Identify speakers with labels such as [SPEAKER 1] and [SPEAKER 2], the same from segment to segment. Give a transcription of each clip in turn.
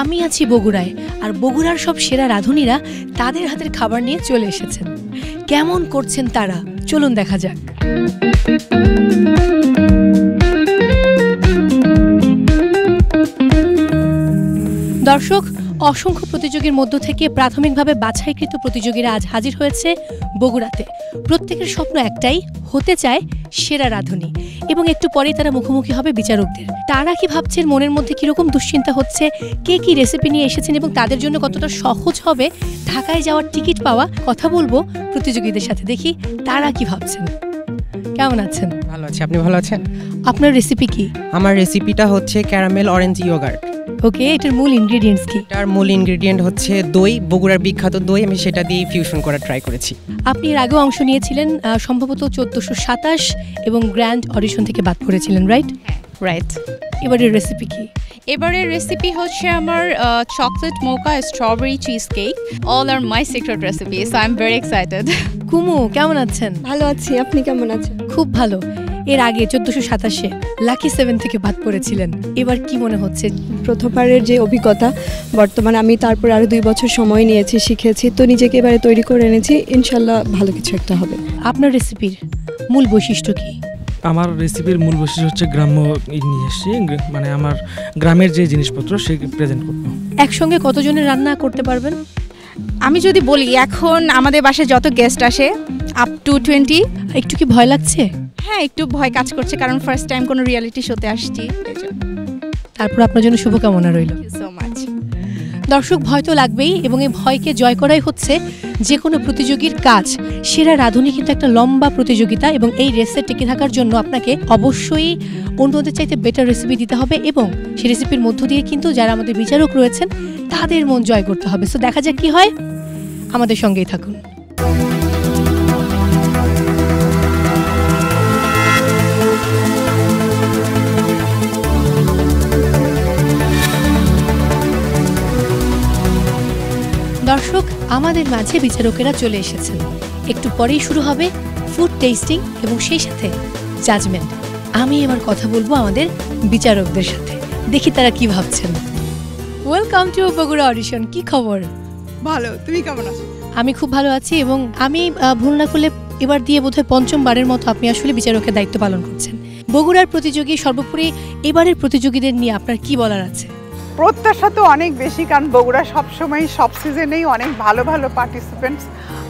[SPEAKER 1] আমি আছি বগুড়ায়, আর বগুড়ার সব সেরা রাঁধুনিরা তাদের হাতের খাবার নিয়ে চলে এসেছেন। কেমন করছেন তারা, চলুন দেখা যাক। দর্শক, অসংখ্য প্রতিযোগীর মধ্য থেকে প্রাথমিকভাবে বাছাইকৃত প্রতিযোগীরা আজ হাজির হয়েছে বগুড়াতে। প্রত্যেকের স্বপ্ন একটাই, হতে চায় সেরা রাঁধুনি, এবং একটু পরেই তারা মুখোমুখি হবে বিচারকদের। তারা কি ভাবছেন, মনের মধ্যে কিরকম দুশ্চিন্তা হচ্ছে, কে কি রেসিপি নিয়ে এসেছেন এবং তাদের জন্য কতটা সহজ হবে ঢাকায় যাওয়ার টিকিট পাওয়া, কথা বলবো প্রতিযোগীদের সাথে। দেখি তারা কি ভাবছেন। কেমন আছেন?
[SPEAKER 2] ভালো আছি, আপনি ভালো আছেন?
[SPEAKER 1] আপনার রেসিপি কি?
[SPEAKER 2] আমার রেসিপিটা হচ্ছে ক্যারামেল অরেঞ্জ ইয়োগার্ট।
[SPEAKER 1] ওকে, এটার মূল ইনগ্রেডিয়েন্টস কি?
[SPEAKER 2] এটার মূল ইনগ্রেডিয়েন্ট হচ্ছে দই, বগুড়ার বিখ্যাত দই। আমি সেটা দিয়ে ফিউশন করার ট্রাই করেছি।
[SPEAKER 1] আপনি এর আগেও অংশ নিয়েছিলেন সম্ভবত 1427 এবং গ্র্যান্ড অডিশন থেকে বাদ পড়েছিলেন, রাইট?
[SPEAKER 3] রাইট।
[SPEAKER 1] এবারের রেসিপি কি?
[SPEAKER 3] এবারের রেসিপি হচ্ছে আমার chocolate mocha strawberry cheese cake. All are my secret recipe, so I am very excited.
[SPEAKER 1] Kumu, কেমন আছেন?
[SPEAKER 4] ভালো আছি, আপনি কেমন আছেন?
[SPEAKER 1] খুব ভালো। এর আগে 1427 লাকি 7 থেকে বাদ পড়েছিলেন, এবার কি মনে হচ্ছে?
[SPEAKER 4] প্রথমবারের যে অভিজ্ঞতা, বর্তমানে আমি তারপর আরও 2 বছর সময় নিয়েছি, শিখেছি, তো নিজেকে এবারে তৈরি করে এনেছি। ইনশাল্লাহ ভালো কিছু একটা হবে।
[SPEAKER 1] আপনার রেসিপির মূল বৈশিষ্ট্য কি?
[SPEAKER 5] আমার রেসিপির মূল বৈশিষ্ট্য হচ্ছে গ্রাম্য নিয়ে এসেছি, মানে আমার গ্রামের যে জিনিসপত্র সে প্রেজেন্ট করব।
[SPEAKER 1] একসঙ্গে কতজনের রান্না করতে পারবেন?
[SPEAKER 3] আমি যদি বলি, এখন আমাদের বাসায় যত গেস্ট আসে আপ টু 20।
[SPEAKER 1] একটু কি ভয় লাগছে?
[SPEAKER 3] হ্যাঁ, একটু ভয় কাজ করছে, কারণ ফার্স্ট টাইম কোনো রিয়েলিটি শোতে আসছি।
[SPEAKER 1] তারপর আপনার জন্য শুভকামনা রইল।
[SPEAKER 3] So much.
[SPEAKER 1] দর্শক, ভয় তো লাগবেই, এবং এই ভয়কে জয় করাই হচ্ছে যে কোনো প্রতিযোগীর কাজ। সেরা রাঁধুনি কিন্তু একটা লম্বা প্রতিযোগিতা, এবং এই রেসে টিকে থাকার জন্য আপনাকে অবশ্যই অন্যদের চাইতে বেটার রেসিপি দিতে হবে, এবং সেই রেসিপির মধ্য দিয়ে কিন্তু যারা আমাদের বিচারক রয়েছেন তাদের মন জয় করতে হবে। সো দেখা যাক কি হয়, আমাদের সঙ্গেই থাকুন। দর্শক, আমাদের মাঝে বিচারকেরা চলে এসেছেন। একটু পরেই শুরু হবে ফুড টেস্টিং এবং সেই সাথে জাজমেন্ট। আমি এবার কথা বলবো আমাদের বিচারকদের সাথে, দেখি তারা কি ভাবছেন। Welcome to Bogura audition. কি খবর?
[SPEAKER 6] ভালো, তুমি কেমন আছো?
[SPEAKER 1] আমি খুব ভালো আছি, এবং আমি ভুল না করলে এবার দিয়ে বোধহয় 5ম বারের মতো আপনি আসলে বিচারকের দায়িত্ব পালন করছেন। বগুড়ার প্রতিযোগী, সর্বোপরি এবারের প্রতিযোগীদের নিয়ে আপনার কি বলার আছে?
[SPEAKER 6] প্রত্যাশা তো অনেক বেশি, কারণ বগুড়া সবসময় সব সিজনেই অনেক ভালো ভালো পার্টিসিপেন্টস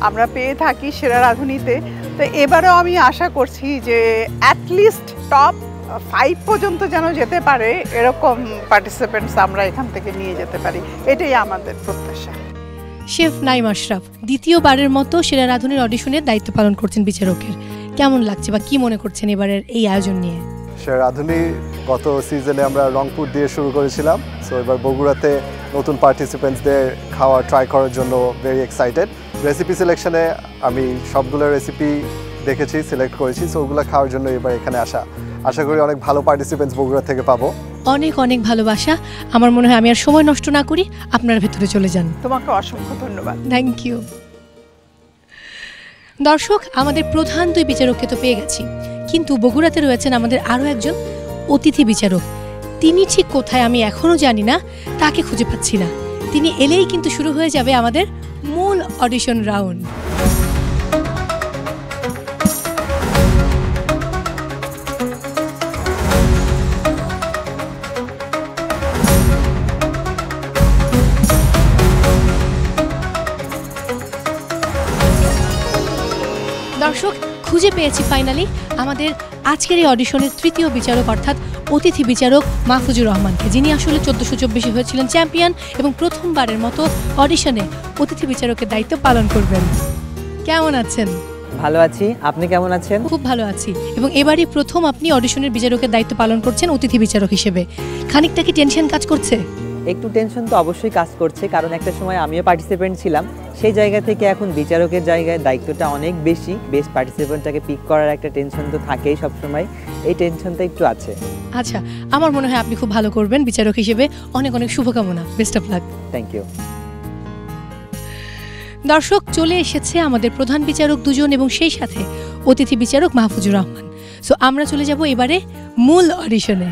[SPEAKER 6] আমরা পেয়ে থাকি সেরা রাঁধুনিতে। তো এবারেও আমি আশা করছি যে অ্যাটলিস্ট টপ 5 পর্যন্ত যেন যেতে পারে, এরকম পার্টিসিপেন্টস আমরা এখান থেকে নিয়ে যেতে পারি, এটাই আমাদের প্রত্যাশা।
[SPEAKER 1] শেফ নাইম আশরাফ, দ্বিতীয়বারের মতো সেরা রাঁধুনির অডিশনের দায়িত্ব পালন করছেন বিচারকের। কেমন লাগছে বা কি মনে করছেন এবারের এই আয়োজন নিয়ে?
[SPEAKER 7] সেরা রাঁধুনি গত সিজনে আমরা রংপুর দিয়ে শুরু করেছিলাম, সো এবার বগুড়াতে নতুন পার্টিসিপেন্টসদের খাওয়া ট্রাই করার জন্য ভেরি এক্সাইটেড। রেসিপি সিলেকশনে আমি সবগুলো রেসিপি দেখেছি, সিলেক্ট করেছি, সো ওগুলো খাওয়ার জন্য এবার এখানে আশা করি অনেক ভালো পার্টিসিপেন্টস বগুড়া থেকে পাবো।
[SPEAKER 1] অনেক অনেক ভালোবাসা। আমার মনে হয় আমি আর সময় নষ্ট না করি, আপনার ভেতরে চলে যান।
[SPEAKER 6] তোমাকে অসংখ্য ধন্যবাদ।
[SPEAKER 1] Thank you. দর্শক, আমাদের প্রধান 2 বিচারককে তো পেয়ে গেছি, কিন্তু বগুড়াতে রয়েছেন আমাদের আরও একজন অতিথি বিচারক। তিনি ঠিক কোথায় আমি এখনও জানি না, তাকে খুঁজে পাচ্ছি না। তিনি এলেই কিন্তু শুরু হয়ে যাবে আমাদের মূল অডিশন রাউন্ড। দর্শক, খুঁজে পেয়েছি ফাইনালি আমাদের আজকের এই অডিশনের 3য় বিচারক, অর্থাৎ অতিথি বিচারক মাহফুজুর রহমানকে, যিনি আসলে 1424 হয়েছিলেন চ্যাম্পিয়ন এবং প্রথমবারের মতো অডিশনে অতিথি বিচারকের দায়িত্ব পালন করবেন। কেমন আছেন?
[SPEAKER 8] ভালো আছি, আপনি কেমন আছেন?
[SPEAKER 1] খুব ভালো আছি, এবং এবারই প্রথম আপনি অডিশনের বিচারকের দায়িত্ব পালন করছেন অতিথি বিচারক হিসেবে। খানিকটা কি টেনশন কাজ করছে?
[SPEAKER 8] একটু টেনশন তো অবশ্যই কাজ করছে, কারণ একটা সময় আমিও পার্টিসিপেন্ট ছিলাম। সেই জায়গা থেকে এখন বিচারকের জায়গায় দায়িত্বটা অনেক বেশি। বেস্ট পার্টিসিপেন্টটাকে পিক করার একটা টেনশন তো থাকেই সবসময়, এই টেনশনটা একটু আছে।
[SPEAKER 1] আচ্ছা, আমার মনে হয় আপনি খুব ভালো করবেন বিচারক হিসেবে। অনেক অনেক শুভকামনা, best of luck.
[SPEAKER 8] Thank you.
[SPEAKER 1] দর্শক, চলে এসেছে আমাদের প্রধান বিচারক 2 জন এবং সেই সাথে অতিথি বিচারক মাহফুজুর রহমান। সো আমরা চলে যাব এবারে মূল অডিশনে।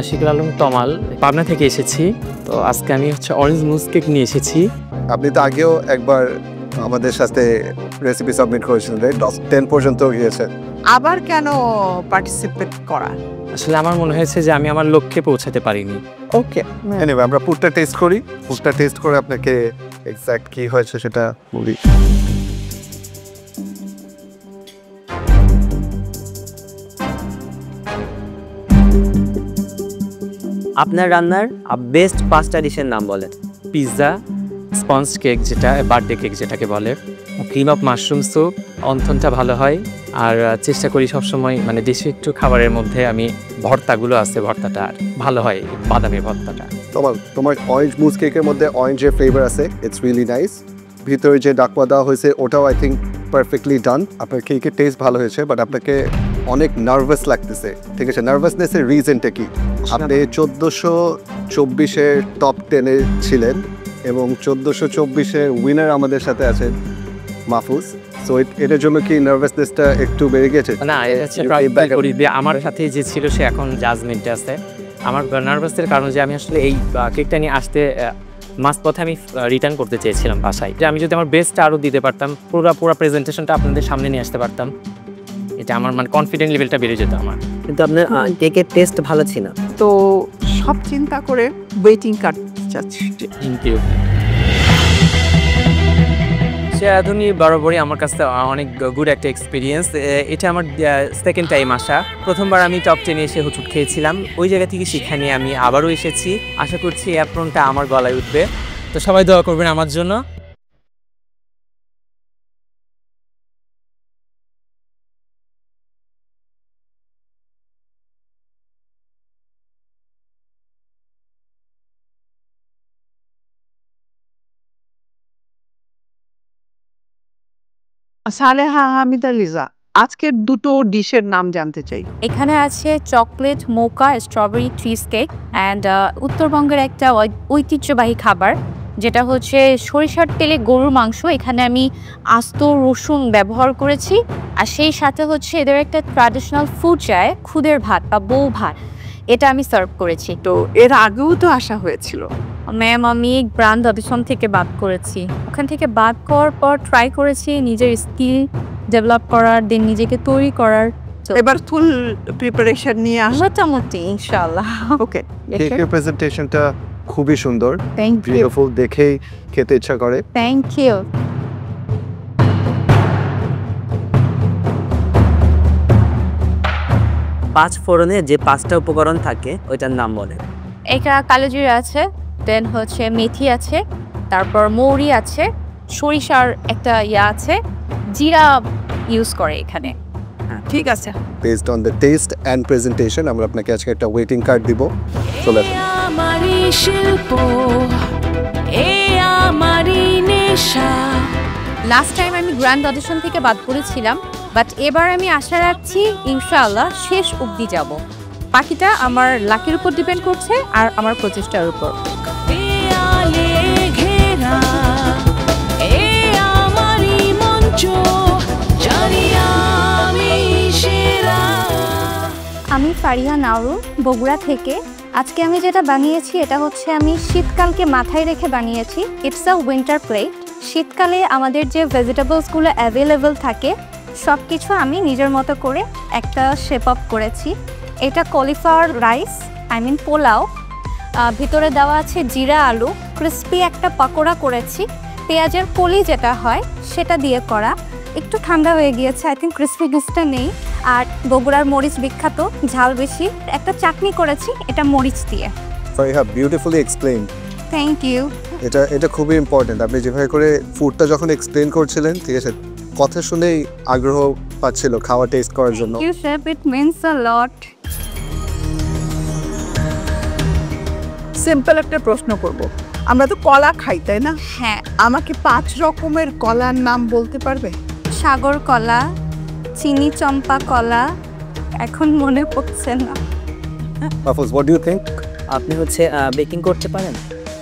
[SPEAKER 9] আশিকুল আলম তমাল, পাবনা থেকে এসেছি। তো আজকে আমি অরেঞ্জ মুস কেক নিয়ে এসেছি।
[SPEAKER 7] আপনি তো আগেও একবার আমাদের সাথে রেসিপি সাবমিট করেছিলেন, রাইট? 10 পর্যন্ত গিয়েছে।
[SPEAKER 6] আবার কেন পার্টিসিপেট করা?
[SPEAKER 9] আসলে আমার মনে হয়েছে যে আমি আমার লক্ষ্যে পৌঁছাতে পারিনি।
[SPEAKER 6] ওকে,
[SPEAKER 7] এনিওয়ে আমরা ফুডটা টেস্ট করি। ফুডটা টেস্ট করে আপনাকে এক্স্যাক্ট কি হয়েছে সেটা বলি।
[SPEAKER 8] আপনার রান্নার বেস্ট 5টা ডিশের নাম বলেন।
[SPEAKER 9] পিৎজা, স্পঞ্জ কেক যেটা বার্থডে কেক যেটাকে বলে, ক্রিম অফ মাশরুম স্যুপ, অন্থনটা ভালো হয়। আর চেষ্টা করি সবসময় মানে দেশি একটু খাবারের মধ্যে আমি ভর্তাগুলো আছে, ভর্তাটা ভালো হয়, বাদামের ভর্তাটা।
[SPEAKER 7] তোমার অরেঞ্জ মুস কেকের মধ্যে অরেঞ্জের ফ্লেভার আছে, ইটস রিয়েলি নাইস। ভিতরে যে ডাকওয়া দেওয়া হয়েছে ওটাও আই থিঙ্ক পারফেক্টলি ডান। আপনার কেকের টেস্ট ভালো হয়েছে, বাট আপনাকে অনেক নার্ভাস লাগতেছে, ঠিক আছে? নার্ভাসনেসের রিজনটা কি? আপনি 1424-এর টপ 10-এ ছিলেন এবং 1424-এর উইনার আমাদের সাথে আছেন মাহফুজ। সো এটার জন্য কি নার্ভাসনেসটা একটু বেড়ে গেছে?
[SPEAKER 9] না, আমার সাথে যে ছিল সে এখন জাজমেন্টে আছে। আমার নার্ভাসের কারণ যে আমি আসলে এই কেকটা নিয়ে আসতে মাঝপথে আমি রিটার্ন করতে চেয়েছিলাম বাসায়, যে আমি যদি আমার বেস্টটা আরও দিতে পারতাম, পুরো প্রেজেন্টেশনটা আপনাদের সামনে নিয়ে আসতে পারতাম, এটা আমার মানে কনফিডেন্ট লেভেলটা বেড়ে যেত আমার।
[SPEAKER 8] কিন্তু আপনার কেকের টেস্ট ভালো ছিল।
[SPEAKER 6] তো সব চিন্তা করে ওয়েটিং কার্ড চাচ্ছি।
[SPEAKER 9] Thank you. সেরাধুনি বরাবরই আমার কাছে অনেক গুড একটা এক্সপিরিয়েন্স। এটা আমার সেকেন্ড টাইম আসা। প্রথমবার আমি টপ 10-এ এসে হুচুট খেয়েছিলাম, ওই জায়গা থেকে শিক্ষা নিয়ে আমি আবারও এসেছি। আশা করছি অ্যাপ্রনটা আমার গলায় উঠবে। তো সবাই দোয়া করবেন আমার জন্য।
[SPEAKER 6] সালেহা হামিদা লিজা, আজকের দুটো ডিশের নাম জানতে চাই।
[SPEAKER 3] এখানে আছে chocolate mocha strawberry cheese cake and উত্তরবঙ্গের একটা ঐতিহ্যবাহী খাবার যেটা হচ্ছে সরিষার তেলে গরুর মাংস। এখানে আমি আস্ত রসুন ব্যবহার করেছি, আর সেই সাথে হচ্ছে এদের একটা ট্র্যাডিশনাল ফুড চায় খুদের ভাত বা বউ ভাত, এটা আমি সার্ভ করেছি।
[SPEAKER 6] তো এর আগেও তো আসা হয়েছিল।
[SPEAKER 3] ম্যাম আমি ব্র্যান্ড অডিশন থেকে বাদ করেছি, ওখান থেকে বাদ করার পর ট্রাই করেছি নিজের স্কিল ডেভেলপ করার, দেন নিজেকে তৈরি করার।
[SPEAKER 6] এবার ফুল প্রিপারেশন নিয়ে আসা
[SPEAKER 3] মোটামুটি ইনশাআল্লাহ।
[SPEAKER 6] ওকে,
[SPEAKER 7] কেকের প্রেজেন্টেশনটা খুবই সুন্দর,
[SPEAKER 3] থ্যাংক ইউ।
[SPEAKER 7] বিউটিফুল, দেখেই খেতে ইচ্ছা করে।
[SPEAKER 3] Thank you.
[SPEAKER 8] 5 ফোড়নে যে 5টা উপকরণ থাকে ওইটার নাম বলে।
[SPEAKER 3] এটা কালো জিরা আছে, দেন হচ্ছে মেথি আছে, তারপর মৌরি আছে, সরিষার একটা আছে, জিরা ইউজ করে এখানে।
[SPEAKER 6] ঠিক আছে।
[SPEAKER 7] Based on the test and presentation আমরা আপনাকে আজকে একটা ওয়েটিং কার্ড দিব। চলে আসুন।
[SPEAKER 10] আমারই শিল্প, আমারই নেশা।
[SPEAKER 3] লাস্ট টাইম আমি গ্র্যান্ড অডিশন থেকে বাদ করেছিলাম, বাট এবার আমি আশা রাখছি ইনশাআল্লাহ শেষ অবধি যাব। বাকিটা আমার লাকের উপর ডিপেন্ড করছে আর আমার প্রচেষ্টার উপর।
[SPEAKER 10] দেয়ালে ঘেরা আমারই মঞ্চ, জানি আমি সেরা।
[SPEAKER 3] আমি ফারিয়া নাওরু, বগুড়া থেকে। আজকে আমি যেটা বানিয়েছি এটা হচ্ছে আমি শীতকালকে মাথায় রেখে বানিয়েছি। It's a winter plate. শীতকালে আমাদের যে ভেজিটেবলসগুলো অ্যাভেলেবল থাকে সব কিছু আমি নিজের মতো করে একটা শেপ আপ করেছি। এটা কলিফ্লাওয়ার রাইস, পোলাও, ভিতরে দেওয়া আছে জিরা আলু, ক্রিস্পি একটা পকোড়া করেছি, পেঁয়াজের কলি যেটা হয় সেটা দিয়ে করা, একটু ঠান্ডা হয়ে গিয়েছে, আই থিঙ্ক ক্রিস্পিনেসটা নেই। আর বগুড়ার মরিচ বিখ্যাত, ঝাল বেশি। একটা চাটনি করেছি, এটা মরিচ দিয়ে।
[SPEAKER 7] Fariha, beautifully explain.
[SPEAKER 3] Thank you.
[SPEAKER 7] এটা খুবই ইম্পর্টেন্ট। আপনি যেভাবে করে ফুডটা যখন এক্সপ্লেন করছিলেন, ঠিক আছে, কথা শুনেই আগ্রহ পাচ্ছিল খাওয়া টেস্ট করার জন্য।
[SPEAKER 3] Thank you, chef. It means a lot.
[SPEAKER 6] Simple একটা প্রশ্ন করব। আমরা তো কলা খাই, তাই না?
[SPEAKER 3] হ্যাঁ।
[SPEAKER 6] আমাকে 5 রকমের কলার নাম বলতে পারবে?
[SPEAKER 3] সাগর কলা, চিনি চম্পা কলা, এখন মনে পড়ছে না।
[SPEAKER 7] Mahfuz, what do you think?
[SPEAKER 8] আপনি বেকিং করতে পারেন?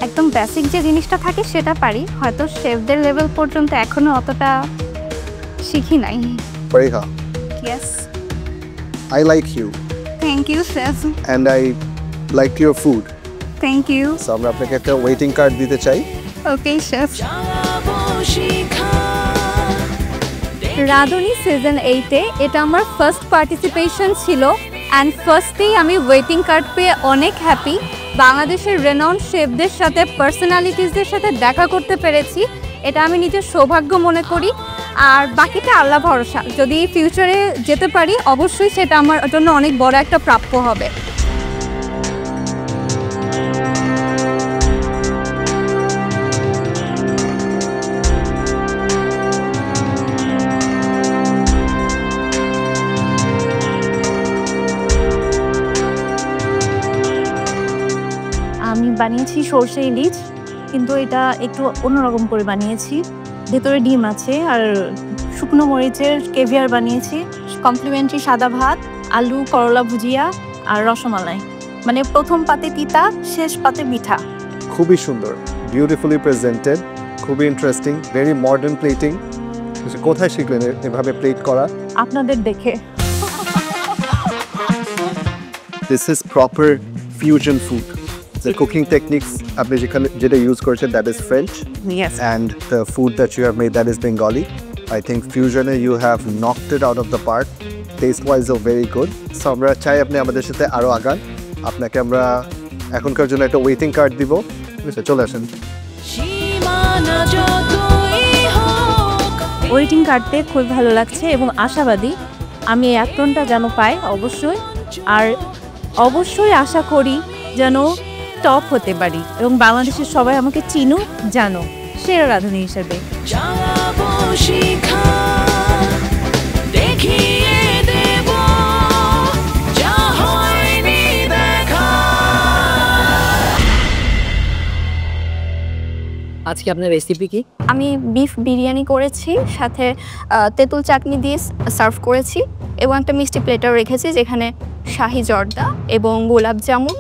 [SPEAKER 3] একদম বেসিক যে জিনিসটা থাকে সেটা পারি, হয়তো শেফদের লেভেল পর্যন্ত এখনো অতটা শিখি নাই।
[SPEAKER 7] Fariha,
[SPEAKER 3] Yes.
[SPEAKER 7] I like you
[SPEAKER 3] Thank you, chef.
[SPEAKER 7] and I like your food.
[SPEAKER 3] Thank you.
[SPEAKER 7] So আমরা আপনাকে একটা ওয়েটিং কার্ড দিতে চাই।
[SPEAKER 3] ওকে শেফ। রাঁধুনি সিজন 8-এ এটা আমার ফার্স্ট পার্টিসিপেশন ছিল অ্যান্ড ফার্স্টেই আমি ওয়েটিং কার্ড পেয়ে অনেক হ্যাপি। বাংলাদেশের রেনাউন্ড শেফদের সাথে পার্সোনালিটিসদের সাথে দেখা করতে পেরেছি, এটা আমি নিজের সৌভাগ্য মনে করি। আর বাকিটা আল্লাহ ভরসা, যদি ফিউচারে যেতে পারি অবশ্যই সেটা আমার জন্য অনেক বড় একটা প্রাপ্য হবে।
[SPEAKER 11] আমি বানিয়েছি সরষে ইলিশ, কিন্তু এটা একটু অন্যরকম করে বানিয়েছি। ভেতরে ডিম আছে আর শুকনো মরিচের কেভিয়ার বানিয়েছি। কমপ্লিমেন্টারি সাদা ভাত, আলু করলা ভুজিয়া আর রসমালাই, মানে প্রথম পাতে তিতা, শেষ পাতে মিঠা।
[SPEAKER 7] খুবই সুন্দর, বিউটিফুলি প্রেজেন্টেড, খুবই ইন্টারেস্টিং, ভেরি মডার্ন প্লেটিং। কোথায় শিখলেন এভাবে প্লেট করা?
[SPEAKER 11] আপনাদের দেখে।
[SPEAKER 7] This is proper fusion food. The cooking techniques আপনি যেটা ইউজ করেছেন that is French.
[SPEAKER 6] Yes.
[SPEAKER 7] And the food that you have made that is Bengali. I think fusion you have knocked it out of the park. Taste wise very good. So আমরা চাই আপনি আমাদের সাথে আরো আগান। আপনাকে আমরা এখনকার জন্য একটা ওয়েটিং কার্ড দিব। চলে আসেন।
[SPEAKER 11] ওয়েটিং কার্ড পেয়ে খুব ভালো লাগছে এবং আশাবাদী আমি এই অ্যাপ্রনটা যেন পাই অবশ্যই, আর অবশ্যই আশা করি যেন টপ হতে পারি এবং বাংলাদেশের সবাই আমাকে চিনুক, জানো সেরা রাঁধুনি হিসেবে।
[SPEAKER 8] আজকে আপনার রেসিপি কি?
[SPEAKER 3] আমি বিফ বিরিয়ানি করেছি, সাথে তেঁতুল চাটনি দিয়ে সার্ভ করেছি এবং একটা মিষ্টি প্লেটার রেখেছি যেখানে শাহি জর্দা এবং গোলাপ জামুন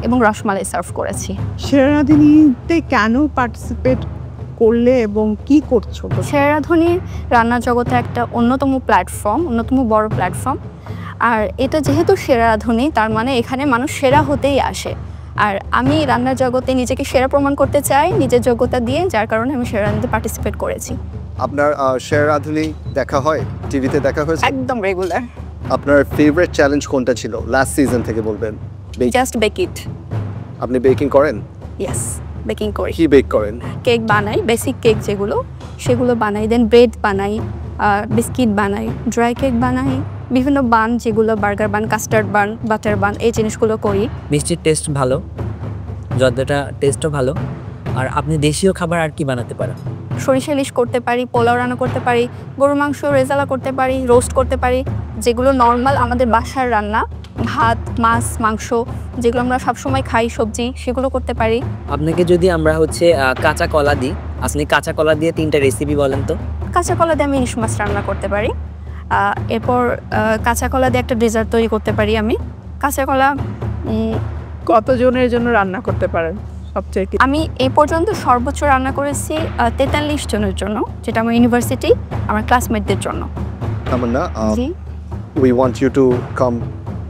[SPEAKER 3] এবং রসমালাই সার্ভ করেছি।
[SPEAKER 6] সেরা রাঁধুনিতে কেন পার্টিসিপেট করলে এবং কি করছো?
[SPEAKER 3] সেরা রাঁধুনি রান্নার জগতে একটা অন্যতম প্ল্যাটফর্ম, অন্যতম বড় প্ল্যাটফর্ম। আর এটা যেহেতু সেরা রাঁধুনি, তার মানে এখানে মানুষ সেরা হতেই আসে। আর আমি রান্নার জগতে নিজেকে সেরা প্রমাণ করতে চাই নিজের যোগ্যতা দিয়ে, যার কারণে আমি সেরা রাঁধুনিতে পার্টিসিপেট করেছি।
[SPEAKER 7] আপনার সেরা রাঁধুনি দেখা হয়, টিভিতে দেখা হয়েছে?
[SPEAKER 3] একদম রেগুলার।
[SPEAKER 7] আপনার ফেভারিট চ্যালেঞ্জ কোনটা ছিল লাস্ট সিজন থেকে বলবেন?
[SPEAKER 3] জাস্ট বেক ইট।
[SPEAKER 7] আপনি বেকিং করেন?
[SPEAKER 3] ইয়েস, বেকিং করি।
[SPEAKER 7] কি বেক করেন?
[SPEAKER 3] কেক বানাই, বেসিক কেক যেগুলো সেগুলো বানাই, দেন ব্রেড বানাই, বিস্কিট বানাই, ড্রাই কেক বানাই, বিভিন্ন বান যেগুলো বার্গার বান, কাস্টার্ড বান, বাটার বান, এই জিনিসগুলো করি।
[SPEAKER 8] মিষ্টির টেস্ট ভালো, জর্দাটা টেস্টও ভালো। আর আপনি দেশীয় খাবার আর কি বানাতে পারেন?
[SPEAKER 3] সরিষা ইলিশ করতে পারি, পোলাও রান্না করতে পারি, গরুর মাংস রেজালা করতে পারি, রোস্ট করতে পারি, যেগুলো নর্মাল আমাদের বাসার রান্না। ভাত, মাছ, মাংস যেগুলো আমরা সবসময় খাই, সবজি, সেগুলো করতে পারি।
[SPEAKER 8] আপনাকে যদি আমরা কাঁচা কলা দিই, আপনি কাঁচা কলা দিয়ে 3টা রেসিপি বলেন তো।
[SPEAKER 3] কাঁচা কলা দিয়ে আমি ইলিশ মাছ রান্না করতে পারি। এরপর কাঁচা কলা দিয়ে একটা ডেজার্ট তৈরি করতে পারি আমি। কাঁচা কলা
[SPEAKER 6] কতজনের জন্য রান্না করতে পারেন সবচেয়ে?
[SPEAKER 3] আমি এই পর্যন্ত সর্বোচ্চ রান্না করেছি 43 জনের জন্য, যেটা আমার ইউনিভার্সিটি, আমার ক্লাসমেটদের জন্য।
[SPEAKER 7] তামান্না, we want you to come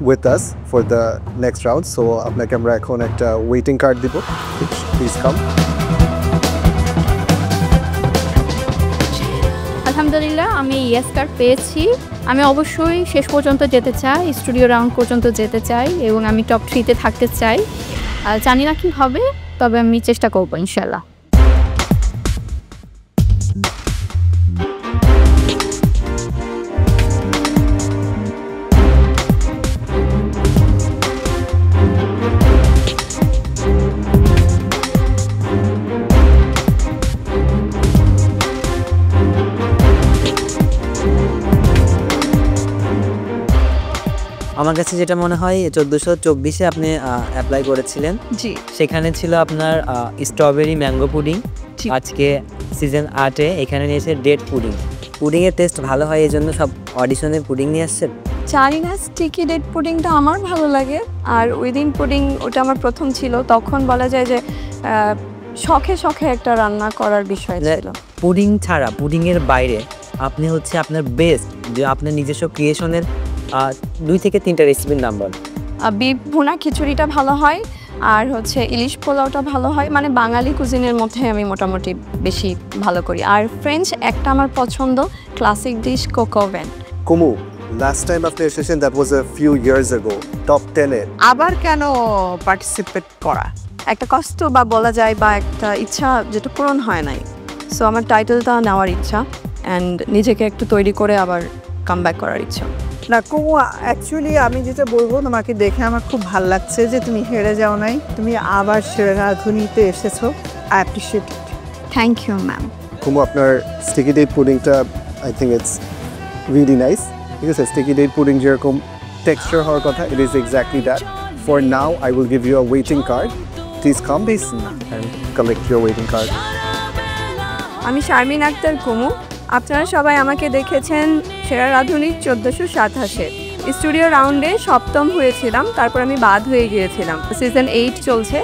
[SPEAKER 7] with us for the next round. So আপনাকে আমরা এখন একটা ওয়েটিং কার্ড দিব। Please come.
[SPEAKER 3] আলহামদুলিল্লাহ আমি ইয়েস কার্ড পেয়েছি। আমি অবশ্যই শেষ পর্যন্ত যেতে চাই, স্টুডিও রাউন্ড পর্যন্ত যেতে চাই এবং আমি টপ 3-তে থাকতে চাই। জানি না কি হবে, তবে আমি চেষ্টা করবো ইনশাল্লাহ।
[SPEAKER 8] আমার কাছে যেটা মনে হয় 1424-এ আপনি অ্যাপ্লাই করেছিলেন।
[SPEAKER 6] জি,
[SPEAKER 8] সেখানে ছিল আপনার স্ট্রবেরি ম্যাঙ্গো পুডিং। আজকে সিজন 8-এ এখানে নিয়েছে ডেট পুডিং। পুডিংয়ের টেস্ট ভালো হয়, এই জন্য সব অডিশনের পুডিং নিয়ে আসছেন।
[SPEAKER 4] জানি না, স্টিকি ডেট পুডিংটা আমার ভালো লাগে, আর উইদিন পুডিং ওটা আমার প্রথম ছিল। তখন বলা যায় যে শখে শখে একটা রান্না করার বিষয় ছিল।
[SPEAKER 8] পুডিং ছাড়া, পুডিংয়ের বাইরে আপনি আপনার বেস্ট যে আপনার নিজস্ব ক্রিয়েশনের 2 থেকে 3টা রেসিপির নাম বলেন।
[SPEAKER 4] বিফ ভুনা খিচুড়িটা ভালো হয়, আর হচ্ছে ইলিশ পোলাওটা ভালো হয়। মানে বাঙালি কুজিনের মধ্যে আমি মোটামুটি বেশি ভালো করি। আর ফ্রেঞ্চ একটা আমার পছন্দ, ক্লাসিক ডিশ কোকো ভ্যান।
[SPEAKER 7] কুমু, লাস্ট টাইম আপনি এসেছেন that was a few years ago, top 10 এ।
[SPEAKER 6] আবার কেন পার্টিসিপেট করা?
[SPEAKER 4] একটা কষ্ট বা বলা যায় বা একটা ইচ্ছা যেটা পূরণ হয় নাই, সো আমার টাইটেলটা নেওয়ার ইচ্ছা অ্যান্ড নিজেকে একটু তৈরি করে আবার কাম ব্যাক করার ইচ্ছা।
[SPEAKER 6] না কুমু, অ্যাকচুয়ালি আমি যেটা বলবো, তোমাকে দেখে আমার খুব ভালো লাগছে যে তুমি হেরে যাও নাই, তুমি আবার সেরা রাঁধুনিতে এসেছো। I appreciate it.
[SPEAKER 4] Thank you ma'am.
[SPEAKER 7] Kumu, আপনার স্টিকি ডেট পুডিংটা I think it's really nice. ঠিক আছে, স্টিকি ডেট পুডিং যেরকম টেক্সচার হওয়ার কথা, it is exactly that. For now I will give you a waiting card. Please come and collect your waiting card.
[SPEAKER 4] আমি শারমিন আক্তার কুমু। আপনারা সবাই আমাকে দেখেছেন সেরা রাঁধুনি 1427-এ স্টুডিও রাউন্ডে 7ম হয়েছিলাম, তারপর আমি বাদ হয়ে গিয়েছিলাম। সিজন 8 চলছে,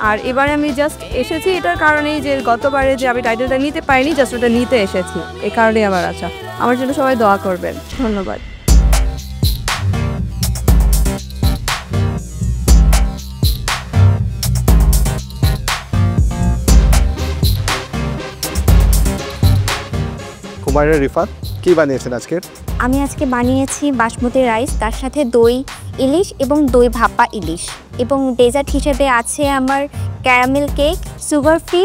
[SPEAKER 4] আর এবারে আমি জাস্ট এসেছি এটার কারণেই যে গতবারে যে আমি টাইটেলটা নিতে পারিনি, জাস্ট ওটা নিতে এসেছি, এই কারণেই আমার আশা। আমার জন্য সবাই দোয়া করবেন। ধন্যবাদ।
[SPEAKER 7] কুমারের রিফাত, কি বানিয়েছেন আজকে?
[SPEAKER 3] আমি আজকে বানিয়েছি বাসমতি রাইস, তার সাথে দই ইলিশ এবং দই ভাপা ইলিশ, এবং ডেজার্ট হিসেবে আছে আমার caramel cake, sugar free,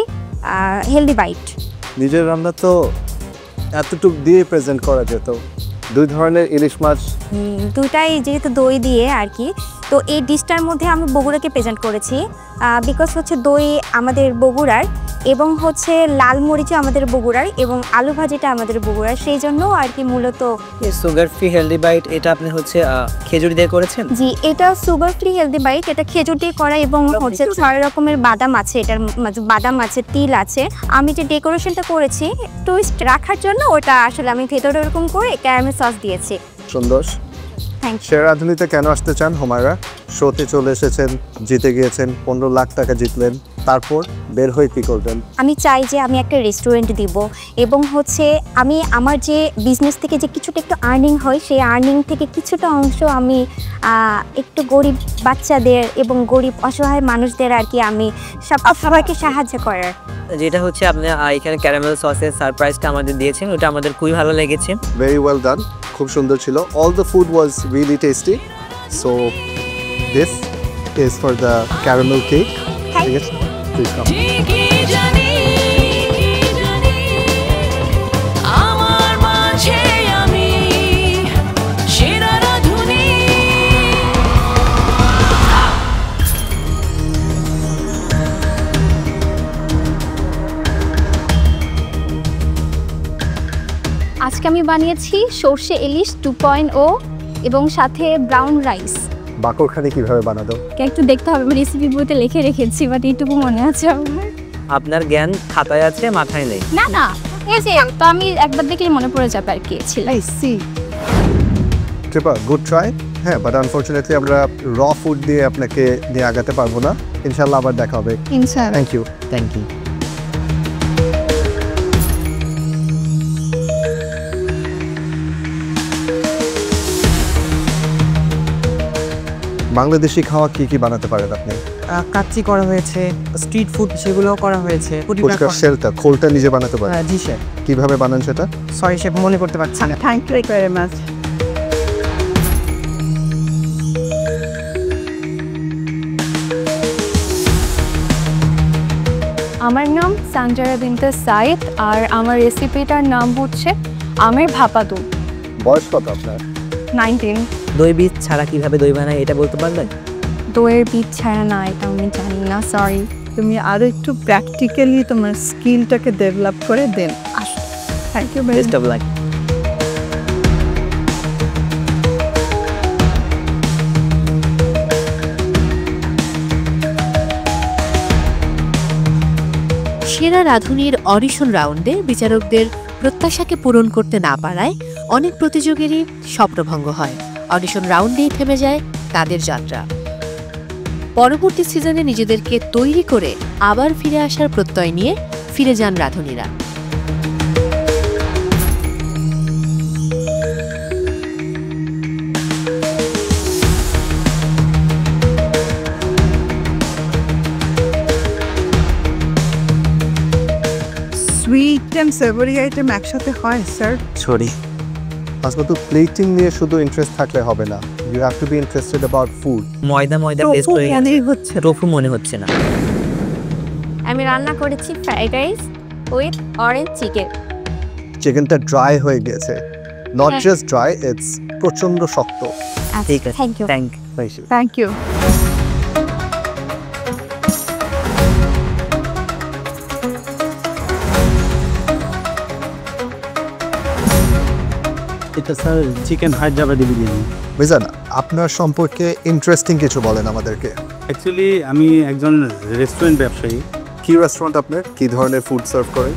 [SPEAKER 3] healthy bite.
[SPEAKER 7] নিজের রান্না তো এতটুক দিয়ে প্রেজেন্ট করা যেত। 2 ধরনের ইলিশ মাছ,
[SPEAKER 3] দুটাই যেহেতু দই দিয়ে আর কি, তো এই ডিশটার মধ্যে আমি বগুড়াকে প্রেজেন্ট করেছি, বিকজ হচ্ছে দই আমাদের বগুড়ার, এবং হচ্ছে লাল মরিচও আমাদের বগুড়ার, এবং আলু ভাজিটা আমাদের বগুড়ার, সেই জন্য আর কি মূলত।
[SPEAKER 8] সুগার ফ্রি হেলদি বাইট, এটা আপনি হচ্ছে খেজুর দিয়ে করেছেন?
[SPEAKER 3] জি, এটা সুগার ফ্রি হেলদি বাইট, এটা খেজুর দিয়ে করা, এবং হচ্ছে 6 রকমের বাদাম আছে, এটার বাদাম আছে, তিল আছে। আমি যে ডেকোরেশনটা করেছি টুইস্ট রাখার জন্য, ওটা আসলে আমি ভেতরে এরকম করে ক্যারামেল সস দিয়েছি।
[SPEAKER 7] সুন্দর। সেরা রাঁধুনিতে কেন আসতে চান হুমায়রা? শোতে চলে এসেছেন, জিতে গিয়েছেন, 15 লাখ টাকা জিতলেন, তারপর বের হয়ে কি করবেন?
[SPEAKER 3] আমি চাই যে আমি একটা রেস্টুরেন্ট দিব, এবং হচ্ছে আমি আমার যে বিজনেস থেকে যে কিছুটা একটু আর্নিং হয়, সেই আর্নিং থেকে কিছুটা অংশ আমি একটু গরিব বাচ্চাদের এবং গরিব অসহায় মানুষদের আর কি আমি সবাইকে সাহায্য করার।
[SPEAKER 8] যেটা হচ্ছে আপনি এখানে ক্যারামেল সসের সারপ্রাইজটা আমাদের দিয়েছেন, ওটা আমাদের খুবই ভালো লেগেছে।
[SPEAKER 7] ভেরি ওয়েল ডান, খুব সুন্দর ছিল। All the food was really tasty. So this is for the caramel cake. ঠিক আছে, প্লিজ কাম।
[SPEAKER 10] আমার মাঝে আমি সেরা রাঁধুনি।
[SPEAKER 3] আজকে আমি বানিয়েছি সর্ষে ইলিশ 2.0 এবং সাথে ব্রাউন রাইস।
[SPEAKER 7] বাকরখানি কিভাবে বানাতো?
[SPEAKER 3] একটু দেখতে হবে, রেসিপি বইতে লিখে রেখেছি, বাট এইটুকু মনে আছে আমার।
[SPEAKER 8] আপনার জ্ঞান খাতায় আছে, মাথায় নেই?
[SPEAKER 3] না না, এই যে তো আমি একবার দেখলে মনে পড়ে যাবে আর কি ছিল।
[SPEAKER 6] I see.
[SPEAKER 7] ট্রিপা, গুড ট্রাই। হ্যাঁ, বাট আনফরচুনেটলি আমরা র ফুড দিয়ে আপনাকে নিয়ে আগাতে পারবো না। ইনশাআল্লাহ আবার দেখা হবে।
[SPEAKER 3] ইনশাআল্লাহ।
[SPEAKER 7] Thank you.
[SPEAKER 8] Thank you.
[SPEAKER 7] Bangladeshi খাওয়া কি কি বানাতে পারেন আপনি?
[SPEAKER 2] কাচ্চি করা হয়েছে, স্ট্রিট ফুড সেগুলোও করা হয়েছে।
[SPEAKER 7] ফুচকার শেলটা, খোলটা নিজে বানাতে পারেন?
[SPEAKER 2] জি স্যার।
[SPEAKER 7] কিভাবে বানান সেটা?
[SPEAKER 2] সরি শেফ, মনে করতে পারছি না।
[SPEAKER 6] Thank you very much.
[SPEAKER 4] আমার নাম সানজারা বিনতে সাইদ, আর আমার রেসিপিটার নাম হচ্ছে আমের ভাপা দুধ।
[SPEAKER 7] বয়স কত আপনার?
[SPEAKER 4] 19।
[SPEAKER 8] দই বীজ ছাড়া কিভাবে দই বানায় এটা বলতে পারবেন?
[SPEAKER 4] দইয়ের বীজ ছাড়া না, এটা আমি জানি না, সরি।
[SPEAKER 6] তুমি আরো একটু প্র্যাকটিক্যালি তোমার স্কিলটাকে ডেভেলপ করে দেন। Thank you very
[SPEAKER 8] best of luck.
[SPEAKER 1] সেরা রাঁধুনির অডিশন রাউন্ডে বিচারকদের প্রত্যাশাকে পূরণ করতে না পারায় অনেক প্রতিযোগীরই স্বপ্নভঙ্গ হয়। অডিশন রাউন্ডেই থেমে যায় তাদের যাত্রা। পরবর্তী সিজনে নিজেদেরকে তৈরি করে আবার ফিরে আসার প্রত্যয় নিয়ে ফিরে যান রাঁধুনিরা।
[SPEAKER 6] অ্যান্ড সেভরি আইটেম একসাথে হয় স্যার?
[SPEAKER 7] সরি আসলে তো প্লেটিং নিয়ে শুধু ইন্টারেস্ট থাকলে হবে না, you have to be interested about food.
[SPEAKER 8] ময়দা টেস্ট হয়ে গেছে, টোফু মনে হচ্ছে না।
[SPEAKER 3] আমি রান্না করেছি fried rice with orange chicken.
[SPEAKER 7] চিকেনটা ড্রাই হয়ে গেছে, নট জাস্ট ড্রাই, ইটস প্রচন্ড শক্ত।
[SPEAKER 8] ঠিক আছে,
[SPEAKER 3] থ্যাংক ইউ।
[SPEAKER 6] Thank you.
[SPEAKER 12] এটা স্যার চিকেন হায়দ্রাবাদি বিরিয়ানি।
[SPEAKER 7] মিজান, আপনার সম্পর্কে ইন্টারেস্টিং কিছু বলেন আমাদেরকে।
[SPEAKER 12] অ্যাকচুয়ালি আমি একজন রেস্টুরেন্ট ব্যবসায়ী।
[SPEAKER 7] কি রেস্টুরেন্ট আপনার, কি ধরনের ফুড সার্ভ করেন?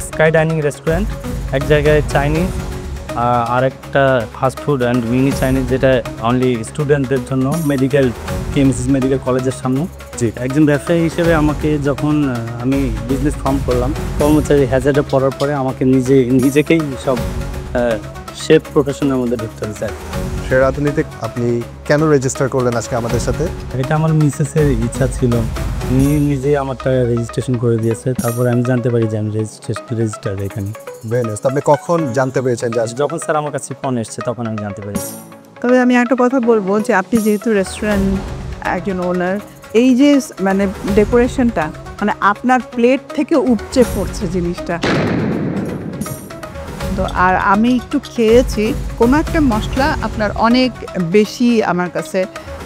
[SPEAKER 12] স্কাই ডাইনিং রেস্টুরেন্ট, এক জায়গায় চাইনিজ আর একটা ফাস্টফুড অ্যান্ড মিনি চাইনিজ, যেটা অনলি স্টুডেন্টদের জন্য, মেডিকেল কেএমসিস মেডিকেল কলেজের সামনে। জি, একজন ব্যবসায়ী হিসেবে আমাকে যখন আমি বিজনেস ফর্ম করলাম, কর্মচারী হ্যাজার্ডে পড়ার পরে আমাকে নিজেকেই সব শেফ প্রফেশনের মধ্যে ঢুকতে হবে স্যার।
[SPEAKER 7] সেরা রাঁধুনিতে আপনি কেন রেজিস্টার করলেন আজকে আমাদের সাথে?
[SPEAKER 12] এটা আমার মিসেসের ইচ্ছা ছিল, উনি নিজেই আমারটা রেজিস্ট্রেশন করে দিয়েছে, তারপরে আমি জানতে পারি যে আমি রেজিস্টার এখানে।
[SPEAKER 7] বেনেস, আপনি কখন জানতে পেরেছেন?
[SPEAKER 12] যখন স্যার আমার কাছে ফোন এসছে তখন আমি জানতে পেরেছি।
[SPEAKER 6] তবে আমি একটা কথা বলবো যে আপনি যেহেতু রেস্টুরেন্ট একজন ওনার, এই যে মানে ডেকোরেশনটা, মানে আপনার প্লেট থেকে উপচে পড়ছে জিনিসটা। তো আর আমি একটু খেয়েছি, কোনো একটা মশলা আপনার অনেক বেশি আমার কাছে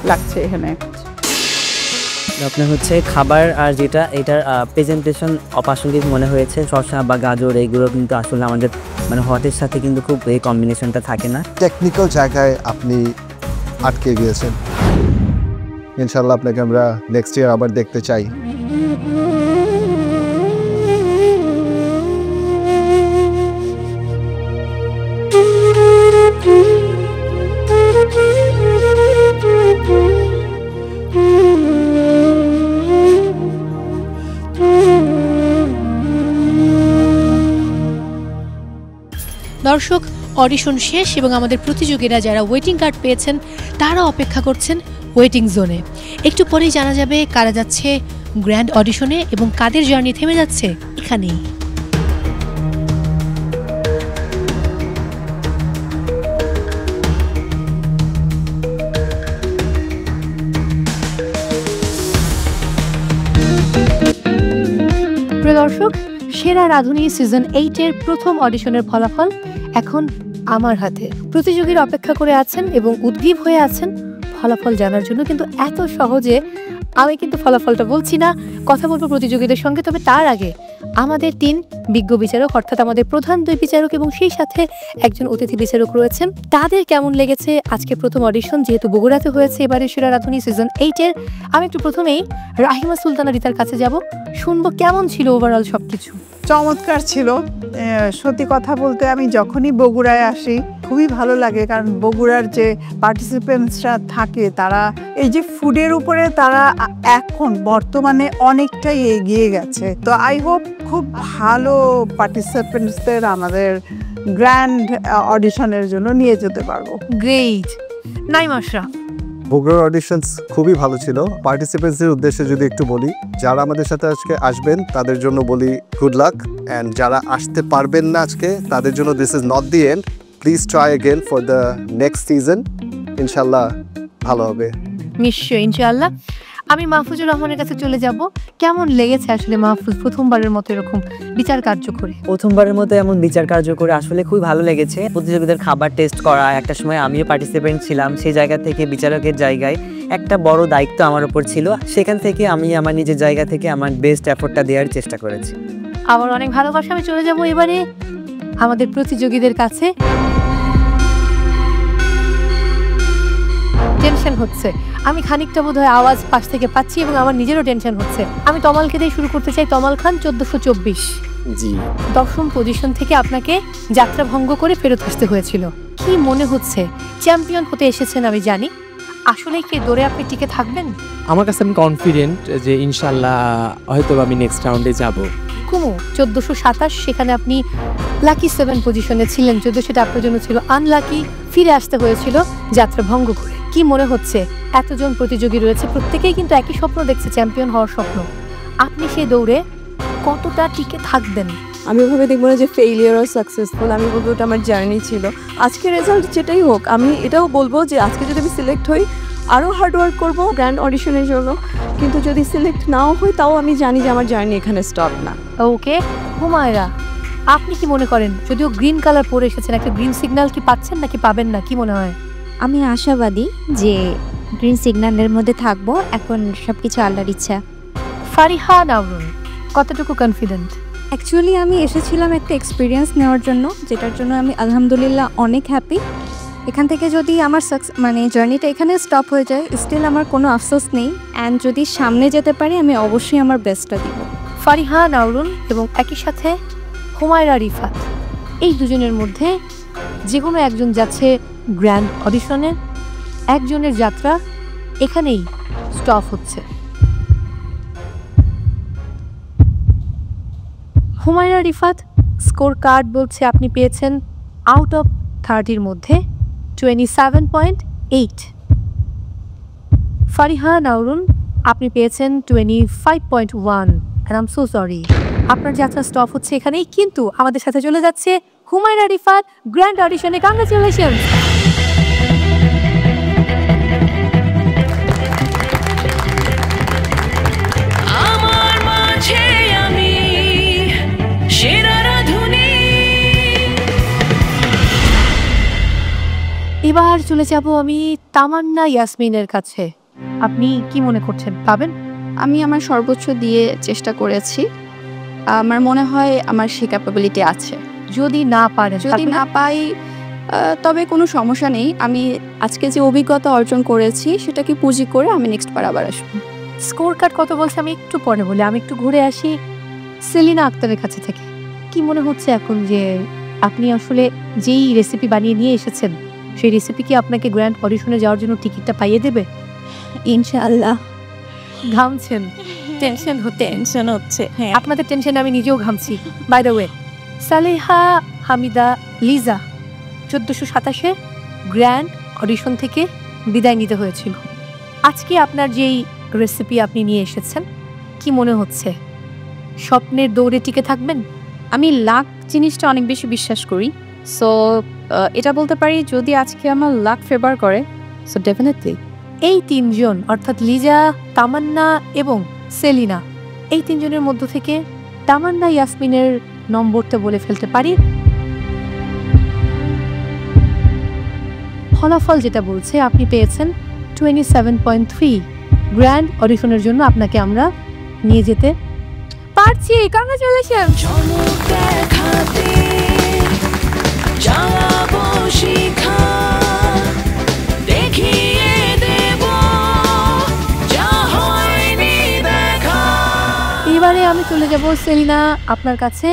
[SPEAKER 6] লাগছে এখানে।
[SPEAKER 8] আপনার হচ্ছে খাবার আর যেটা এটার প্রেজেন্টেশন অপ্রাসঙ্গিক মনে হয়েছে। শসা বা গাজর এইগুলো কিন্তু আসলে আমাদের মানে হটের সাথে কিন্তু খুব এই কম্বিনেশনটা থাকে না।
[SPEAKER 7] টেকনিক্যাল জায়গায় আপনি আটকে গিয়েছেন, ইনশাল্লাহ আপনাকে আমরা নেক্সট ইয়ার আবার দেখতে চাই।
[SPEAKER 1] দর্শক, অডিশন শেষ এবং আমাদের প্রতিযোগীরা যারা ওয়েটিং কার্ড পেয়েছেন তারা অপেক্ষা করছেন ওয়েটিং জোনে। একটু পরেই জানা যাবে কারা যাচ্ছে গ্র্যান্ড অডিশনে এবং কাদের জার্নি থেমে যাচ্ছে এখানেই। প্রিয় দর্শক, সেরা রাঁধুনি সিজন 8-এর প্রথম অডিশনের ফলাফল এখন আমার হাতে। প্রতিযোগীরা অপেক্ষা করে আছেন এবং উদ্গ্রীব হয়ে আছেন ফলাফল জানার জন্য, কিন্তু এত সহজে আমি কিন্তু ফলাফলটা বলছি না, কথা বলবো প্রতিযোগীদের সঙ্গে। তবে তার আগে আমাদের 3 বিজ্ঞ বিচারক, অর্থাৎ আমাদের প্রধান 2 বিচারক এবং সেই সাথে একজন অতিথি বিচারক রয়েছেন, তাদের কেমন লেগেছে আজকে প্রথম অডিশন, যেহেতু বগুড়াতে হয়েছে এবারে সেরা রাঁধুনি সিজন 8-এর। আমি একটু প্রথমেই রাহিমা সুলতানা রিতার কাছে যাব, শুনবো কেমন ছিল ওভারঅল সবকিছু।
[SPEAKER 6] চমৎকার ছিল, সত্যি কথা বলতে আমি যখনই বগুড়ায় আসি খুবই ভালো লাগে, কারণ বগুড়ার যে পার্টিসিপেন্টসরা থাকে তারা এই যে ফুডের উপরে তারা এখন বর্তমানে অনেকটাই এগিয়ে গেছে। তো আই হোপ খুব ভালো পার্টিসিপেন্টসদের আমাদের গ্র্যান্ড অডিশনের জন্য নিয়ে যেতে পারবো।
[SPEAKER 1] গ্রেট। নাইমাশা,
[SPEAKER 7] বগুড়ার অডিশনস খুবই ভালো ছিল। পার্টিসিপেন্টসদের উদ্দেশ্যে যদি একটু বলি, যারা আমাদের সাথে আজকে আসবেন তাদের জন্য বলি গুড লাক, অ্যান্ড যারা আসতে পারবেন না আজকে তাদের জন্য this is not the end, please try again for the next season, ইনশাল্লাহ ভালো হবে।
[SPEAKER 1] নিশ্চয়ই, ইনশাআল্লাহ। আমি মাহফুজুর রহমানের কাছে চলে যাব, কেমন লেগেছে আসলে মাহফুজ প্রথমবারের মতো এরকম বিচার কার্য করে?
[SPEAKER 8] প্রথমবারের মতো এমন বিচার কার্য করে আসলে খুবই ভালো লেগেছে। প্রতিযোগীদের খাবার টেস্ট করা, একটা সময় আমিও পার্টিসিপেন্ট ছিলাম, সেই জায়গা থেকে বিচারকের জায়গায় একটা বড় দায়িত্ব আমার উপর ছিল। সেখান থেকে আমি আমার নিজের জায়গা থেকে আমার বেস্ট এফোর্টটা দেওয়ার চেষ্টা করেছি।
[SPEAKER 1] আমার অনেক ভালোবাসা। আমি চলে যাব এবারে আমাদের প্রতিযোগীদের কাছে। টেনশন হচ্ছে, আমি খানিকটা বোধহয় আওয়াজ পাশ থেকে পাচ্ছি এবং আমার নিজেরও টেনশন হচ্ছে। আমি তমালকে দিয়ে শুরু করতে চাই। তমাল খান, 1424।
[SPEAKER 9] জি,
[SPEAKER 1] 10ম পজিশন থেকে আপনাকে যাত্রা ভঙ্গ করে ফেরত আসতে হয়েছিল। কি মনে হচ্ছে? চ্যাম্পিয়ন হতে এসেছেন আমি জানি, আসলে কি দৌড়ে আপনি টিকে থাকবেন?
[SPEAKER 9] আমার কাছে আমি কনফিডেন্ট যে ইনশাল্লাহ হয়তো আমি নেক্সট রাউন্ডে যাব।
[SPEAKER 1] কুমু 1427, সেখানে আপনি লাকি 7 পজিশনে ছিলেন, 1400টা আপনার জন্য ছিল আনলাকি, ফিরে আসতে হয়েছিল যাত্রা ভঙ্গ করে। কি মনে হচ্ছে? এতজন প্রতিযোগী রয়েছে, প্রত্যেকেই কিন্তু একই স্বপ্ন দেখছে, চ্যাম্পিয়ন হওয়ার স্বপ্ন। আপনি সেই দৌড়ে কতটা টিকে থাকবেন?
[SPEAKER 4] আমি ওভাবে দেখবো না যে ফেইলিয়ার আর সাকসেসফুল, আমি বলবো ওটা আমার জার্নি ছিল। আজকে রেজাল্ট যেটাই হোক, আমি এটাও বলবো যে আজকে যদি আমি সিলেক্ট হই আরও হার্ডওয়ার্ক করবো গ্র্যান্ড অডিশনের জন্য, কিন্তু যদি সিলেক্ট নাও হই তাও আমি জানি যে আমার জার্নি এখানে স্টপ না।
[SPEAKER 1] ওকে হুমায়রা, আপনি কি মনে করেন, যদিও গ্রিন কালার পরে এসেছেন, একটা গ্রিন সিগন্যাল কি পাচ্ছেন নাকি পাবেন না, কি মনে হয়?
[SPEAKER 3] আমি আশাবাদী যে গ্রিন সিগন্যালের মধ্যে থাকবো, এখন সব কিছু আল্লাহর ইচ্ছা।
[SPEAKER 1] ফারিহা নাওরুন কতটুকু কনফিডেন্ট?
[SPEAKER 3] অ্যাকচুয়ালি আমি এসেছিলাম একটা এক্সপিরিয়েন্স নেওয়ার জন্য, যেটার জন্য আমি আলহামদুলিল্লাহ অনেক হ্যাপি। এখান থেকে যদি আমার জার্নিটা এখানে স্টপ হয়ে যায়, স্টিল আমার কোনো আফসোস নেই। অ্যান্ড যদি সামনে যেতে পারি, আমি অবশ্যই আমার বেস্টটা দিব।
[SPEAKER 1] ফারিহা নাওরুন এবং একই সাথে হুমায়রা রিফাত, এই দুজনের মধ্যে যে কোনো একজন যাচ্ছে গ্র্যান্ড অডিশনে, একজনের যাত্রা এখানেই স্টপ হচ্ছে। হুমায়রা রিফাত স্কোর কার্ড বলছে আপনি পেয়েছেন আউট অফ 30-র মধ্যে 27.8। ফারিহা নাওরুন আপনি পেয়েছেন 25.1। and I'm so sorry, আপনার যাত্রা স্টপ হচ্ছে এখানেই, কিন্তু আমাদের সাথে চলে যাচ্ছে হুমায়রা রিফাত গ্র্যান্ড অডিশনে। কংগ্রেচুলেশনস।
[SPEAKER 10] আমার মাঝে আমি সেরা রাধুনী।
[SPEAKER 1] এবার চলে যাব আমি তামান্না ইয়াসমিনের কাছে। আপনি কি মনে করছেন, পাবেন?
[SPEAKER 13] আমি আমার সর্বোচ্চ দিয়ে চেষ্টা করেছি, আমার মনে হয় আমার সে ক্যাপাবিলিটি আছে।
[SPEAKER 1] যদি না পারেন,
[SPEAKER 13] যদি না পাই তবে কোনো সমস্যা নেই। আমি আজকে যে অভিজ্ঞতা অর্জন করেছি সেটাকে পুঁজি করে আমি নেক্সট বার আবার আসবো।
[SPEAKER 1] স্কোর কার্ড কত বলছে আমি একটু পরে বলি, আমি একটু ঘুরে আসি সেলিনা আক্তারের কাছে থেকে। কি মনে হচ্ছে এখন যে আপনি আসলে যেই রেসিপি বানিয়ে নিয়ে এসেছেন, সেই রেসিপি কি আপনাকে গ্র্যান্ড অডিশনে যাওয়ার জন্য টিকিটটা পাইয়ে দেবে?
[SPEAKER 11] ইনশাআল্লাহ।
[SPEAKER 1] ঘামছেন?
[SPEAKER 11] টেনশন হচ্ছে। হ্যাঁ,
[SPEAKER 1] আপনাদের টেনশনে আমি নিজেও ঘামছি। By the way, Saleha Hamida Liza 1427-এ গ্র্যান্ড অডিশন থেকে বিদায় নিতে হয়েছিল। আজকে আপনার যেই রেসিপি আপনি নিয়ে এসেছেন, কি মনে হচ্ছে, স্বপ্নের দৌড়ে টিকে থাকবেন?
[SPEAKER 13] আমি লাক জিনিসটা অনেক বেশি বিশ্বাস করি, সো এটা বলতে পারি যদি আজকে আমার লাক ফেভার করে, সো ডেফিনেটলি।
[SPEAKER 1] এই তিনজন অর্থাৎ লিজা, তামান্না এবং সেলিনা, এই তিনজনের মধ্য থেকে তামান্না ইয়াসমিনের নম্বরটা বলে ফেলতে পারি। ফলাফল যেটা বলছে আপনি পেয়েছেন 27.3। গ্র্যান্ড অডিশনের জন্য আপনাকে আমরা নিয়ে যেতে পারছি। কংগ্রেচুলেশন।
[SPEAKER 10] চমক দেখাতে জ্বালাবো শিখা, দেখিয়ে দেব যা হয়নি দেখা।
[SPEAKER 1] এবারে আমি চলে যাব সেলিনা আপনার কাছে।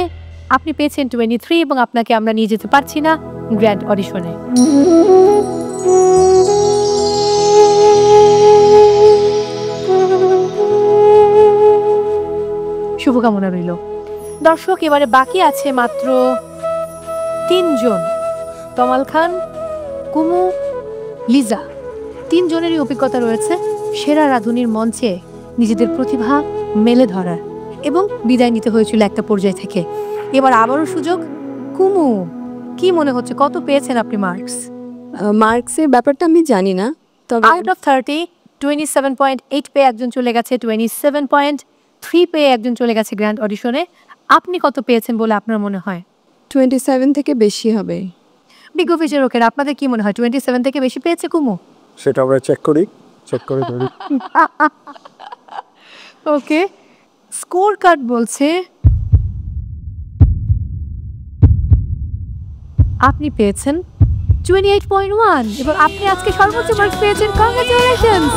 [SPEAKER 1] আপনি পেয়েছেন 23 এবং আপনাকে আমরা নিয়ে যেতে পারছি না গ্র্যান্ড অডিশনে। শুভকামনা রইল। দর্শক, এবারে বাকি আছে মাত্র 3 জন, তমাল খান, কুমু, লিজা। 3 জনেরই অভিজ্ঞতা রয়েছে সেরা রাধুনির মঞ্চে নিজেদের প্রতিভা মেলে ধরার, এবং বিদায় নিতে হয়েছিল একটা পর্যায় থেকে। এবার আবারও সুযোগ। কুমু, কি মনে হচ্ছে, কত পেয়েছেন আপনি মার্কস?
[SPEAKER 4] মার্কসের ব্যাপারটা আমি জানি না, তবে
[SPEAKER 1] আউট অফ 30 27.8 পেয়ে একজন চলে গেছে, 27.3 পেয়ে একজন চলে গেছে গ্র্যান্ড অডিশনে। আপনি কত পেয়েছেন বলে আপনার মনে হয়?
[SPEAKER 4] 27 থেকে বেশি হবে।
[SPEAKER 1] বিগ বিচারকের আপনাদের কি মনে হয়, 27 থেকে বেশি পেয়েছে কুমু?
[SPEAKER 7] সেটা আমরা চেক করি।
[SPEAKER 1] ওকে, স্কোর কার্ড বলছে আপনি পেয়েছেন 28.1 এবং আপনি আজকে সর্বোচ্চ মার্কস পেয়েছেন। কংগ্রেচুলেশনস।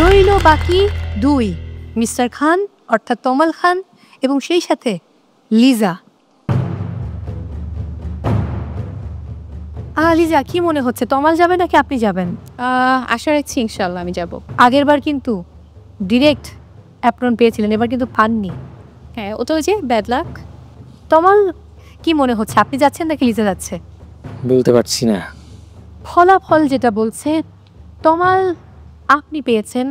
[SPEAKER 1] রইল বাকি 2, মিস্টার খান অর্থাৎ তমাল খান এবং সেই সাথে লিজা। লিজা, কি মনে হচ্ছে, তমাল যাবে নাকি আপনি যাবেন?
[SPEAKER 13] আশা রাখছি ইনশাআল্লাহ আমি যাব।
[SPEAKER 1] আগেরবার কিন্তু ডিরেক্ট অ্যাপ্রন পেয়েছিলেন, এবার কিন্তু পাননি।
[SPEAKER 13] হ্যাঁ, ওটা ওই যে ব্যাড লাক।
[SPEAKER 1] তমাল, কি মনে হচ্ছে, আপনি যাচ্ছেন নাকি লিজা যাচ্ছে?
[SPEAKER 9] বলতে পারছি না।
[SPEAKER 1] ফলাফল যেটা বলছে, তমাল আপনি পেয়েছেন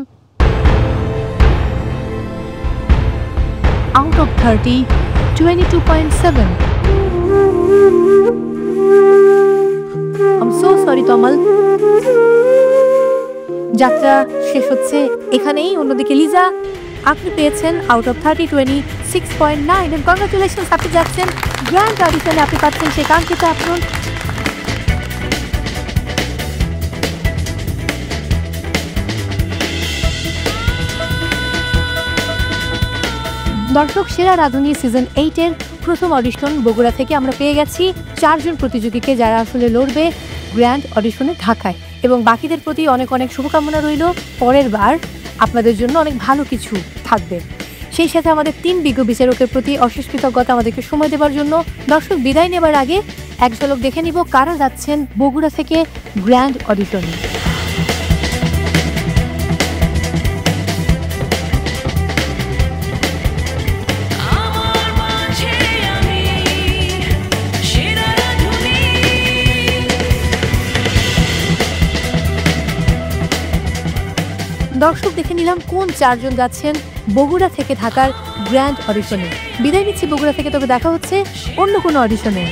[SPEAKER 1] out of 30 22.7। I'm so sorry তমাল। যাত্রা শেষ হচ্ছে এখানেই। অন্যদিকে লিজা, আপনি পেয়েছেন আউট অফ 30 26.9 এবং কংগ্রাচুলেশনস, আপনি যাচ্ছেন গ্র্যান্ড অডিশনে, আপনি পাচ্ছেন সেই কাঙ্ক্ষিত আপন। দর্শক, সেরা রাঁধুনি সিজন 8-এর প্রথম অডিশন বগুড়া থেকে আমরা পেয়ে গেছি 4 জন প্রতিযোগীকে, যারা আসলে লড়বে গ্র্যান্ড অডিশনে ঢাকায়। এবং বাকিদের প্রতি অনেক অনেক শুভকামনা রইল। পরের বার আপনাদের জন্য অনেক ভালো কিছু থাকবে। সেই সাথে আমাদের 3 বিজ্ঞ বিচারকের প্রতি অশেষ কৃতজ্ঞতা আমাদেরকে সময় দেওয়ার জন্য। দর্শক, বিদায় নেবার আগে এক ঝলক দেখে নিব কারা যাচ্ছেন বগুড়া থেকে গ্র্যান্ড অডিশনে। দর্শক, দেখে নিলাম কোন 4 জন যাচ্ছেন বগুড়া থেকে ঢাকার গ্র্যান্ড অডিশনে। বিদায় নিচ্ছি বগুড়া থেকে, তবে দেখা হচ্ছে অন্য কোনো অডিশনে।